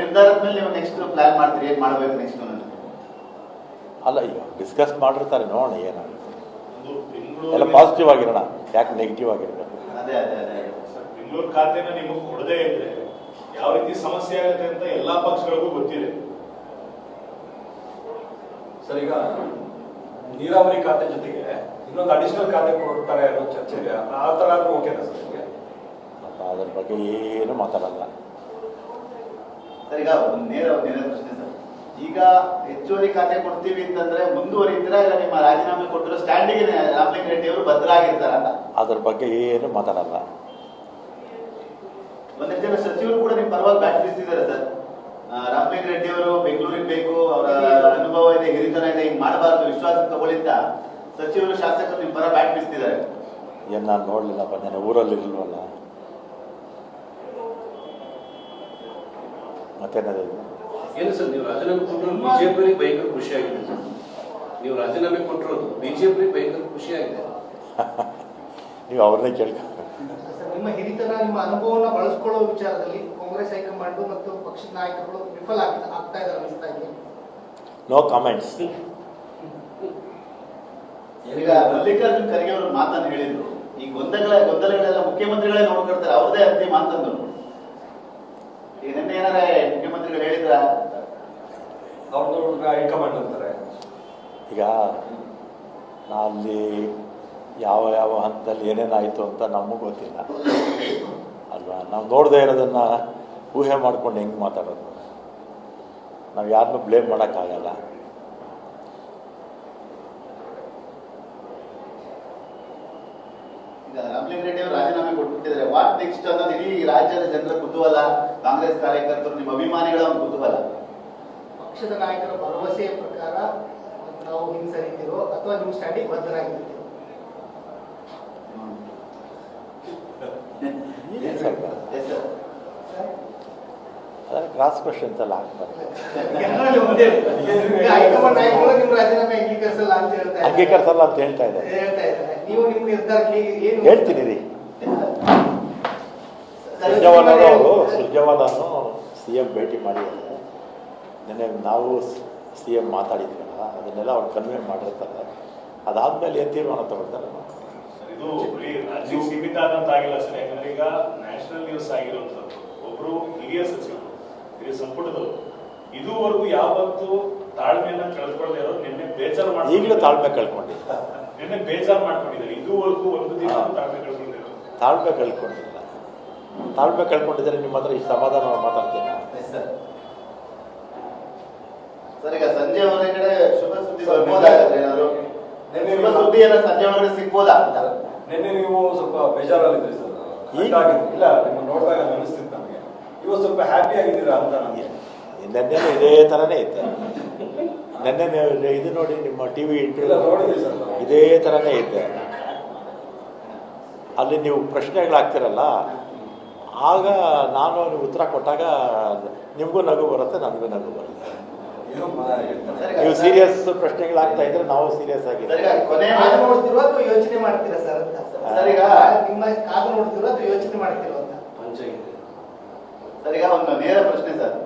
ನಿರ್ಧಾರದ ಮೇಲೆ ನೀವು ನೆಕ್ಸ್ಟ್ ಪ್ಲಾನ್ ಮಾಡ್ತೀರಿ, ಏನ್ ಮಾಡ್ಬೇಕು ನೆಕ್ಸ್ಟ್? ಅಲ್ಲ, ಈಗ ಡಿಸ್ಕಸ್ ಮಾಡಿರ್ತಾರೆ, ನೋಡೋಣ ಏನಾಗುತ್ತೆ. ಎಲ್ಲ ಪಾಸಿಟಿವ್ ಆಗಿರೋಣ, ಯಾಕೆ ನೆಗೆಟಿವ್ ಆಗಿರಬೇಕು? ಅದೇ ಅದೇ ಅದೇ ಬೆಂಗಳೂರು ಖಾತೆನ ನಿಮಗೆ ಕೊಡದೇ ಇದ್ರೆ ಯಾವ ರೀತಿ ಸಮಸ್ಯೆ ಆಗುತ್ತೆ ಅಂತ ಎಲ್ಲಾ ಪಕ್ಷಗಳಿಗೂ ಗೊತ್ತಿದೆ ಸರ್. ಈಗ ನೀರಾವರಿ ಖಾತೆ ಜೊತೆಗೆ ಇನ್ನೊಂದು ಅಡಿಷನಲ್ ಖಾತೆ ಕೊಡ್ತಾರೆ ಅನ್ನೋ ಚರ್ಚೆ ಇದೆ. ಆ ತರ ಆದ್ರೂ ಓಕೆನಾ ಸರ್ ನಿಮಗೆ? ಅದ್ರ ಬಗ್ಗೆ ಏನು ಮಾತಾಡಲ್ಲ ಸರ್. ಈಗ ಒಂದು ನೇರ ಪ್ರಶ್ನೆ ಸರ್. ಈಗ ಹೆಚ್ಚುವರಿ ಖಾತೆ ಕೊಡ್ತೀವಿ ಅಂತಂದ್ರೆ ಮುಂದುವರಿತೀರಾ, ಇಲ್ಲ ನಿಮ್ಮ ರಾಜೀನಾಮೆ ಕೊಟ್ಟಿರೋ ಸ್ಟ್ಯಾಂಡಿಗೆ ರಾಮಲಿಂಗ ರೆಡ್ಡಿ ಅವರು ಭದ್ರಾಗಿರ್ತಾರಲ್ಲ? ಅದ್ರ ಬಗ್ಗೆ ಏನು ಮಾತಾಡಲ್ಲ. ಒಂದಷ್ಟು ಜನ ಸಚಿವರು ಕೂಡ ನಿಮ್ಮ ಪರವಾಗಿ ಬ್ಯಾಟ್ ಬೀಸ್ತಿದ್ದಾರೆ ಸರ್. ರಾಮಲಿಂಗ ರೆಡ್ಡಿ ಅವರು ಬೆಂಗಳೂರಿಗೆ ಬೇಕು, ಅವರ ಅನುಭವ ಇದೆ, ಹಿರಿತನ ಇದೆ, ಹಿಂಗ್ ಮಾಡಬಾರ್ದು, ವಿಶ್ವಾಸ ತಗೊಳ್ಳಿಂತ ಸಚಿವರು ಶಾಸಕರು ನಿಮ್ಮ ಪರ ಬ್ಯಾಟ್ ಬೀಸ್ತಿದ್ದಾರೆ. ಏನು ನಾನು ನೋಡ್ಲಿಲ್ಲಪ್ಪ, ನಾನು ಊರಲ್ಲಿ ಇರಲ್ವಲ್ಲ. ಮತ್ತೇನದು ಏನು ಸರ್, ನೀವು ರಾಜೀನಾಮೆ ಕೊಟ್ಟಿರೋದು ಬಿಜೆಪಿ ಭಯಂಕರ ಖುಷಿಯಾಗಿದೆ ಸರ್. ನೀವು ರಾಜೀನಾಮೆ ಕೊಟ್ಟಿರೋದು ಬಿಜೆಪಿ ಭಯಂಕರ ಖುಷಿಯಾಗಿದೆ. ನೀವು ಅವ್ರನ್ನೇ ಕೇಳ್ಕೊ. ನಿಮ್ಮ ಹಿರಿತನ, ನಿಮ್ಮ ಅನುಭವವನ್ನು ಬಳಸ್ಕೊಳ್ಳೋ ವಿಚಾರದಲ್ಲಿ ಕಾಂಗ್ರೆಸ್ ಹೈಕಮಾಂಡ್ ಮತ್ತು ಪಕ್ಷದ ನಾಯಕರು ವಿಫಲ ಆಗ್ತಾ ಇದ್ದಾರೆ ಅನಿಸ್ತಾ ಇದೆ. No comments. ಈಗ ಮಲ್ಲಿಕಾರ್ಜುನ್ ಖರ್ಗೆ ಅವರು ಮಾತನ್ನು ಹೇಳಿದ್ರು, ಈ ಗೊಂದಲಗಳೆಲ್ಲ ಮುಖ್ಯಮಂತ್ರಿಗಳೇ ನೋಡ್ಕೊಳ್ತಾರೆ, ಅವ್ರದೇ ಅಂತಿಮ ಅಂತಂದ್ರು. ಈಗ ನಿನ್ನೆ ಏನಾರ ಮುಖ್ಯಮಂತ್ರಿಗಳು ಹೇಳಿದ್ರ? ಅವ್ರದ್ದು ಹೈಕಮಾಂಡ್ ಅಂತಾರೆ. ಈಗ ಅಲ್ಲಿ ಯಾವ ಯಾವ ಹಂತದಲ್ಲಿ ಏನೇನಾಯಿತು ಅಂತ ನಮಗೂ ಗೊತ್ತಿಲ್ಲ ಅಲ್ವಾ. ನಾವು ನೋಡದೇ ಇರೋದನ್ನು ಊಹೆ ಮಾಡ್ಕೊಂಡು ಹೆಂಗೆ ಮಾತಾಡೋದು? ನಾವು ಯಾರನ್ನೂ ಬ್ಲೇಮ್ ಮಾಡೋಕ್ಕಾಗಲ್ಲ. ಈಗ ರಾಮಲಿಂಗ ರೆಡ್ಡಿ ಅವರು ರಾಜೀನಾಮೆ ಕೊಟ್ಬಿಟ್ಟಿದ್ದಾರೆ, ವಾಟ್ ನೆಕ್ಸ್ಟ್ ಅನ್ನೋದು ಇಡೀ ರಾಜ್ಯದ ಜನರ ಕುತೂಹಲ, ಕಾಂಗ್ರೆಸ್ ಕಾರ್ಯಕರ್ತರು, ನಿಮ್ಮ ಅಭಿಮಾನಿಗಳ ಒಂದು ಕುತೂಹಲ. ಪಕ್ಷದ ನಾಯಕರ ಭರವಸೆಯ ಪ್ರಕಾರ ನಾವು ಹಿಂಸರಿತೀರೋ ಅಥವಾ ನಿಮ್ಮ ಸ್ಟ್ಯಾಂಡಿಗೆ ಬದ್ಧರಾಗಿರ್ತೀರೋ? ಅದನ್ನು ಕ್ರಾಸ್ ಕ್ವಶನ್ಸ್ ಎಲ್ಲ ಆಗ್ತಾರೆ. ಹೈಕಮಾಂಡ್ ನಾಯಕರು ನಿಮ್ಮ ರಾಜೀನಾಮೆ ಅಂಗೀಕರಿಸಲ್ಲ ಅಂತ ಅಂಗೀಕರಿಸಲ್ಲ ಅಂತ ಹೇಳ್ತಾ ಇದ್ದಾರೆ. ನೀವು ನಿಮ್ಮ ನಿರ್ಧಾರಕ್ಕೆ ಏನು ಹೇಳ್ತೀನಿ ರೀ. ಸುರ್ಜೇವಾಲನು CM ಭೇಟಿ ಮಾಡಿದ್ದಾರೆ. ನಿನ್ನೆ ನಾವು CM ಮಾತಾಡಿದ್ವಲ್ಲ, ಅದನ್ನೆಲ್ಲ ಅವ್ರು ಕನ್ವೆ ಮಾಡಿರ್ತಾರೆ. ಅದಾದ್ಮೇಲೆ ಏನು ತೀರ್ಮಾನ ತಗೊಳ್ತಾರೆ? ಇದು ರಾಜ್ಯಕ್ಕೆ ಸೀಮಿತ ಆದಂತಾಗಿಲ್ಲ ಸರ್. ಯಾಕಂದ್ರೆ ಈಗ ನ್ಯಾಷನಲ್ ನ್ಯೂಸ್ ಆಗಿರುವಂತದ್ದು ಒಬ್ರು ಹಿರಿಯ ಸಚಿವರು, ಹಿರಿಯ ಸಂಪುಟದವರು ಇದುವರೆಗೂ ಯಾವತ್ತು ತಾಳ್ಮೆಯನ್ನ ಕಳ್ಕೊಳ್ಳದೆ ಇರೋರು ನಿನ್ನೆ ಬೇಜಾರು ಮಾಡಿ, ಈಗಲೂ ತಾಳ್ಮೆ ಕಳ್ಕೊಂಡಿಲ್ಲ. ನಿನ್ನೆ ಬೇಜಾರು ಮಾಡ್ಕೊಂಡಿದ್ದಾರೆ. ಇದುವರೆಗೂ ಒಂದು ದಿನ ತಾಳ್ಮೆ ಕಳ್ಕೊಂಡಿದ್ದಾರೆ. ತಾಳ್ಮೆ ಕಳ್ಕೊಂಡಿಲ್ಲ. ತಾಳ್ಮೆ ಕಳ್ಕೊಂಡಿದ್ದಾರೆ. ನಿಮ್ಮ ಹತ್ರ ಇಷ್ಟು ಸಮಾಧಾನ ಮಾತಾಡ್ತೀನಿ. ಸರ್, ಈಗ ಸಂಜೆ ಹೊರಗಡೆ ಶುಭ ಸುದ್ದಿ ಬರ್ಬೋದಾಗತ್ತೆ ಏನಾದ್ರು? ಶುಭ ಸುದ್ದಿ ಎಲ್ಲ ಸಂಜೆ ಒಳಗಡೆ ಸಿಗ್ಬೋದಾ? ನಿನ್ನೆ ನೀವು ಸ್ವಲ್ಪ ಬೇಜಾರಲ್ಲಿದ್ರಿ ಸರ್. ಇಲ್ಲ, ನಿಮ್ಮ ನೋಡಿದಾಗ ಅನಿಸ್ತಿತ್ತು ನಮಗೆ. ಇವತ್ತು ಸ್ವಲ್ಪ ಹ್ಯಾಪಿ ಆಗಿದ್ದೀರಾ ಅಂತ ನನಗೆ. ನೆನ್ನೆ ಇದೇ ಥರನೇ ಇತ್ತು. ನೆನ್ನೆ ಇದು ನೋಡಿ, ನಿಮ್ಮ TV ಇಂಟರ್ವ್ಯೂ ನೋಡಿದ್ವಿ ಸರ್. ಇದೇ ಥರನೇ ಇತ್ತು. ಅಲ್ಲಿ ನೀವು ಪ್ರಶ್ನೆಗಳಾಗ್ತಿರಲ್ಲ, ಆಗ ನಾನು ನೀವು ಉತ್ತರ ಕೊಟ್ಟಾಗ ನಿಮಗೂ ನಗು ಬರುತ್ತೆ, ನನಗೂ ನಗು ಬರುತ್ತೆ. ನೀವು ಸೀರಿಯಸ್ ಪ್ರಶ್ನೆಗಳಾಗ್ತಾ ಇದ್ರೆ ನಾವು ಸೀರಿಯಸ್ ಆಗಿದ್ದೀವಿ. ಕಾದು ನೋಡ್ತಿರೋ ಅಥವಾ ಯೋಚನೆ ಮಾಡ್ತೀರಾ ಸರ್ ಅಂತ? ಸರ್, ಈಗ ನಿಮ್ಮ ಕಾದು ನೋಡ್ತಿರೋ ಅಥವಾ ಯೋಚನೆ ಮಾಡ್ತಿರೋ ಅಂತ? ಪಂಚಾಯಿತಿ ಸರ್, ಈಗ ಒಂದು ನೇರ ಪ್ರಶ್ನೆ ಸರ್.